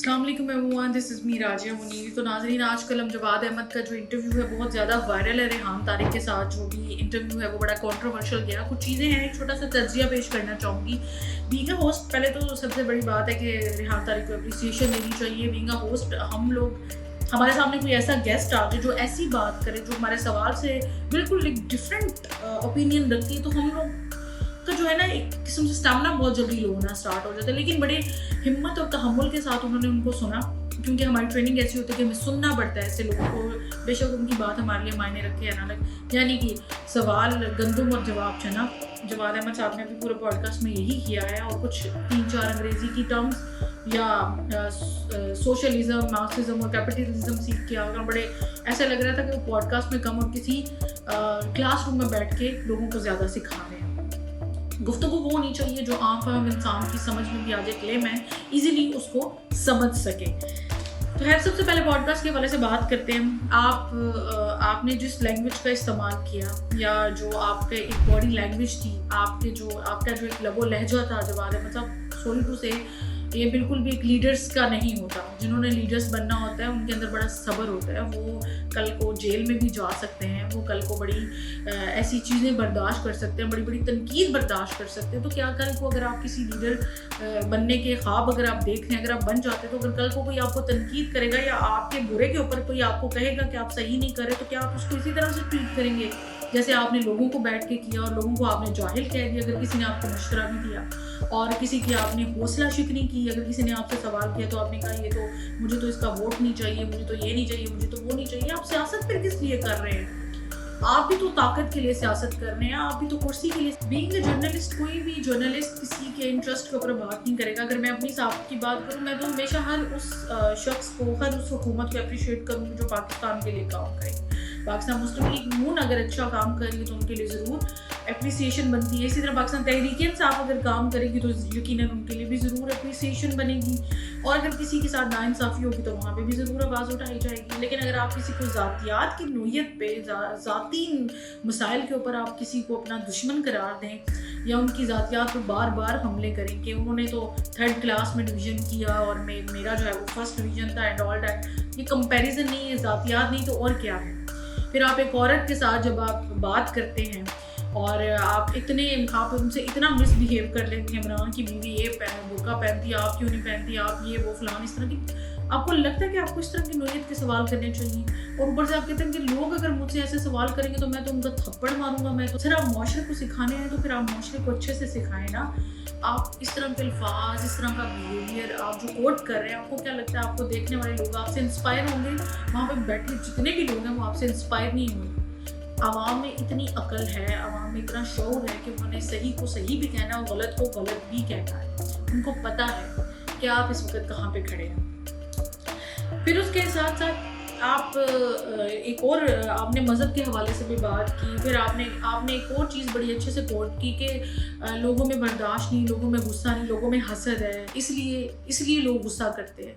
السلام علیکم ایوریون، دس از می راجیہ منیر۔ تو ناظرین، آج کل ہم جواد احمد کا جو انٹرویو ہے بہت زیادہ وائرل ہے۔ ریحان طارق کے ساتھ جو بھی انٹرویو ہے وہ بڑا کنٹروورشل گیا۔ کچھ چیزیں ہیں، ایک چھوٹا سا تجزیہ پیش کرنا چاہوں گی۔ بینگ اے ہوسٹ، پہلے تو سب سے بڑی بات ہے کہ ریحان طارق کو اپریسیشن دینی چاہیے۔ بینگ اے ہوسٹ، ہمارے سامنے کوئی ایسا گیسٹ آ جائے جو ایسی بات کرے جو ہمارے سوال سے بالکل ایک ڈفرینٹ اوپینین رکھتی ہے، تو ہم لوگ کا جو ہے نا ایک قسم سے اسٹیمنا بہت جلدی لو ہونا اسٹارٹ ہو جاتا ہے۔ لیکن بڑے ہمت اور تحمل کے ساتھ انہوں نے ان کو سنا، کیونکہ ہماری ٹریننگ ایسی ہوتی ہے کہ ہمیں سننا پڑتا ہے ایسے لوگوں کو، بے شک ان کی بات ہمارے لیے معنی رکھے یا نہ رکھے۔ یعنی کہ سوال گندم اور جواب چنا۔ جواد احمد صاحب نے بھی پورے پوڈ کاسٹ میں یہی کیا ہے، اور کچھ 3-4 انگریزی کی ٹرمز یا سوشلزم، مارکسزم اور کیپٹلزم سیکھ کے آگے بڑے ایسا لگ رہا تھا کہ وہ پوڈ کاسٹ میں کم اور کسی کلاس روم میں بیٹھ کے لوگوں کو زیادہ سکھا رہے ہیں۔ گفتگو وہ ہونی چاہیے جو عام فہم انسان کی سمجھ میں بھی آ جائے، کلیم ہے ایزیلی اس کو سمجھ سکے۔ تو خیر، سب سے پہلے پوڈ کاسٹ کے حوالے سے بات کرتے ہیں۔ آپ نے جس لینگویج کا استعمال کیا، یا جو آپ کے ایک باڈی لینگویج تھی، آپ کا جو ایک لب و لہجہ تھا، جواد احمد صاحب، سوری ٹو سے، یہ بالکل بھی ایک لیڈرز کا نہیں ہوتا۔ جنہوں نے لیڈرز بننا ہوتا ہے ان کے اندر بڑا صبر ہوتا ہے۔ وہ کل کو جیل میں بھی جا سکتے ہیں، وہ کل کو بڑی ایسی چیزیں برداشت کر سکتے ہیں، بڑی بڑی تنقید برداشت کر سکتے ہیں۔ تو کیا کل کو اگر آپ کسی لیڈر بننے کے خواب اگر آپ دیکھ لیں، اگر آپ بن جاتے ہیں، تو اگر کل کو کوئی آپ کو تنقید کرے گا یا آپ کے برے کے اوپر کوئی آپ کو کہے گا کہ آپ صحیح نہیں کرے، تو کیا آپ اس کو اسی طرح سے ٹریٹ کریں گے جیسے آپ نے لوگوں کو بیٹھ کے کیا اور لوگوں کو آپ نے جاہل کہہ دیا؟ اگر کسی نے آپ کو مشورہ بھی دیا اور کسی کی آپ نے حوصلہ شکنی کی، اگر کسی نے آپ سے سوال کیا تو آپ نے کہا یہ تو مجھے تو اس کا ووٹ نہیں چاہیے، مجھے تو یہ نہیں چاہیے، مجھے تو وہ نہیں چاہیے، آپ سیاست پھر کس لیے کر رہے ہیں؟ آپ بھی تو طاقت کے لیے سیاست کر رہے ہیں، آپ بھی تو کرسی کے لیے۔ بینگ اے جرنلسٹ، کوئی بھی جرنلسٹ کسی کے انٹرسٹ کے اوپر بات نہیں کرے گا۔ اگر میں اپنی صاحب کی بات کروں، میں تو ہمیشہ ہر اس شخص کو، ہر اس حکومت کو اپریشیٹ کروں گی جو پاکستان کے لیے کام کرے۔ پاکستان مسلم لیگ نون اگر اچھا کام کرے گی تو ان کے لیے ضرور اپریسیشن بنتی ہے۔ اسی طرح پاکستان تحریک انصاف اگر کام کرے گی تو یقیناً ان کے لیے بھی ضرور اپریسیشن بنے گی، اور اگر کسی کے ساتھ ناانصافی ہوگی تو وہاں پہ بھی ضرور آواز اٹھائی جائے گی۔ لیکن اگر آپ کسی کو ذاتیات کی نوعیت پہ، ذاتی مسائل کے اوپر آپ کسی کو اپنا دشمن قرار دیں، یا ان کی ذاتیات پہ بار بار حملے کریں کہ انہوں نے تو 3rd کلاس میں ڈویژن کیا اور میرا جو ہے وہ 1st ڈویژن تھا اینڈ آل دیٹ، یہ کمپیریزن نہیں ہے، ذاتیات نہیں تو اور کیا ہے؟ پھر آپ ایک عورت کے ساتھ جب آپ بات کرتے ہیں اور آپ ان سے اتنا مس بہیو کر لیتے ہیں، عمران کی بیوی یہ برقع پہنتی ہے، آپ کیوں نہیں پہنتی، آپ یہ وہ فلان، اس طرح کی آپ کو لگتا ہے کہ آپ کو اس طرح کی نوعیت کے سوال کرنے چاہیے؟ اور اوپر سے آپ کہتے ہیں کہ لوگ اگر مجھ سے ایسے سوال کریں گے تو میں تو ان کا تھپڑ ماروں گا۔ میں تو صرف آپ معاشرے کو سکھانے ہیں تو پھر آپ معاشرے کو اچھے سے سکھائیں نا۔ آپ اس طرح کے الفاظ، اس طرح کا بیہیویئر آپ جو کوٹ کر رہے ہیں، آپ کو کیا لگتا ہے آپ کو دیکھنے والے لوگ آپ سے انسپائر ہوں گے؟ وہاں پہ بیٹھے جتنے بھی لوگ ہیں وہ آپ سے انسپائر نہیں ہوں گے۔ عوام میں اتنی عقل ہے، عوام میں اتنا شعور ہے کہ انہوں نے صحیح کو صحیح بھی کہنا ہے اور غلط کو غلط بھی کہنا ہے۔ ان کو پتہ ہے کہ آپ اس وقت کہاں پہ کھڑے ہیں۔ پھر اس کے ساتھ ساتھ آپ ایک اور آپ نے مذہب کے حوالے سے بھی بات کی۔ پھر آپ نے ایک اور چیز بڑی اچھے سے کوٹ کی کہ لوگوں میں برداشت نہیں، لوگوں میں غصہ نہیں، لوگوں میں حسد ہے، اس لیے لوگ غصہ کرتے ہیں۔